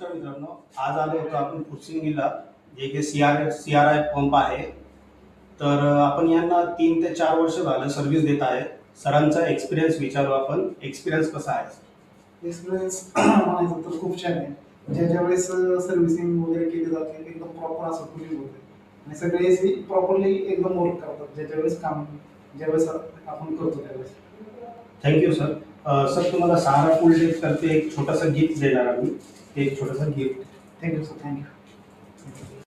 नमस्कार मित्रांनो, आज आलो होतो आपण फुरसिंगीला, जे की CRI पंप आहे. तर आपण यांना 3 ते 4 वर्ष झालं सर्व्हिस देत आहे. सरांचा एक्सपिरियन्स विचारू आपण. एक्सपिरियन्स कसा आहे? एक्सपिरियन्स म्हणायचं तर खूप छान आहे. ज्यावेळेस सर्व्हिसिंग वगैरे केली जाते एकदम प्रॉपर असं कुलिंग होते आणि सगळे प्रॉपरली एकदम वर्क करतात. ज्यावेळेस आपण करतो त्यावेळेस. Thank you sir. सर तुम्हाला सहारा फुल टेक तर्फे एक छोटासा गिफ्ट देणार आम्ही. एक छोटासा गिफ्ट. Thank you sir, thank you.